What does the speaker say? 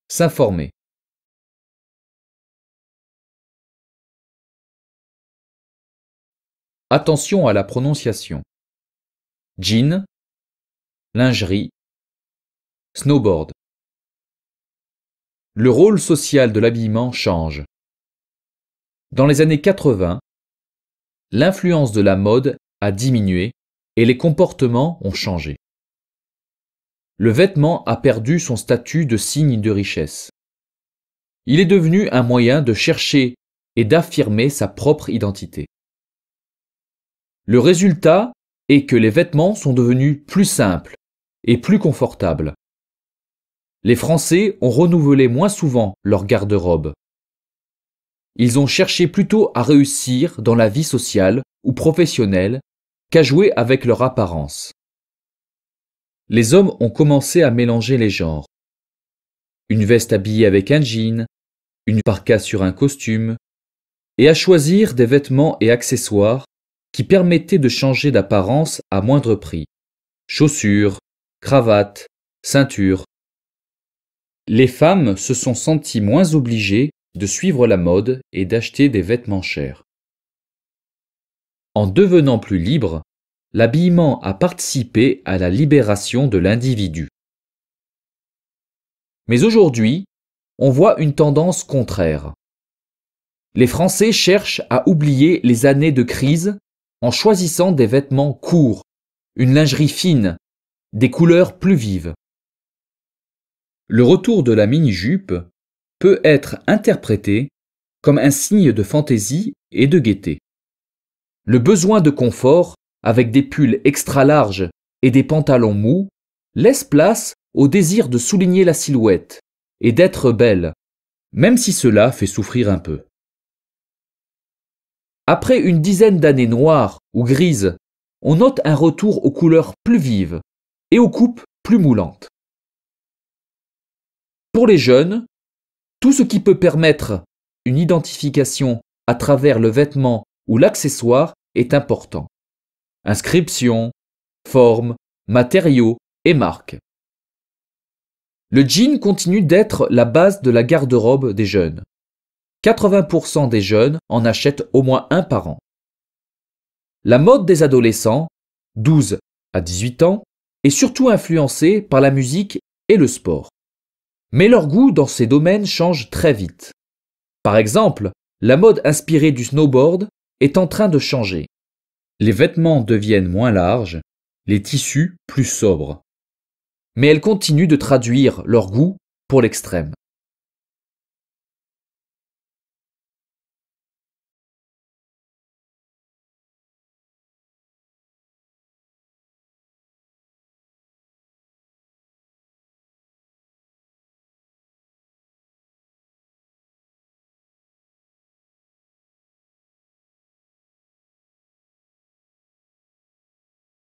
S'informer. Attention à la prononciation. Jean, lingerie, snowboard. Le rôle social de l'habillement change. Dans les années 80, l'influence de la mode a diminué et les comportements ont changé. Le vêtement a perdu son statut de signe de richesse. Il est devenu un moyen de chercher et d'affirmer sa propre identité. Le résultat est que les vêtements sont devenus plus simples et plus confortables. Les Français ont renouvelé moins souvent leur garde-robe. Ils ont cherché plutôt à réussir dans la vie sociale ou professionnelle qu'à jouer avec leur apparence. Les hommes ont commencé à mélanger les genres. Une veste habillée avec un jean, une parka sur un costume, et à choisir des vêtements et accessoires qui permettaient de changer d'apparence à moindre prix. Chaussures, cravates, ceintures. Les femmes se sont senties moins obligées de suivre la mode et d'acheter des vêtements chers. En devenant plus libres, l'habillement a participé à la libération de l'individu. Mais aujourd'hui, on voit une tendance contraire. Les Français cherchent à oublier les années de crise en choisissant des vêtements courts, une lingerie fine, des couleurs plus vives. Le retour de la mini-jupe peut être interprété comme un signe de fantaisie et de gaieté. Le besoin de confort, avec des pulls extra larges et des pantalons mous, laisse place au désir de souligner la silhouette et d'être belle, même si cela fait souffrir un peu. Après une dizaine d'années noires ou grises, on note un retour aux couleurs plus vives et aux coupes plus moulantes. Pour les jeunes, tout ce qui peut permettre une identification à travers le vêtement ou l'accessoire est important. Inscription, forme, matériaux et marque. Le jean continue d'être la base de la garde-robe des jeunes. 80% des jeunes en achètent au moins un par an. La mode des adolescents, 12 à 18 ans, est surtout influencée par la musique et le sport. Mais leur goût dans ces domaines change très vite. Par exemple, la mode inspirée du snowboard est en train de changer. Les vêtements deviennent moins larges, les tissus plus sobres. Mais elles continuent de traduire leur goût pour l'extrême.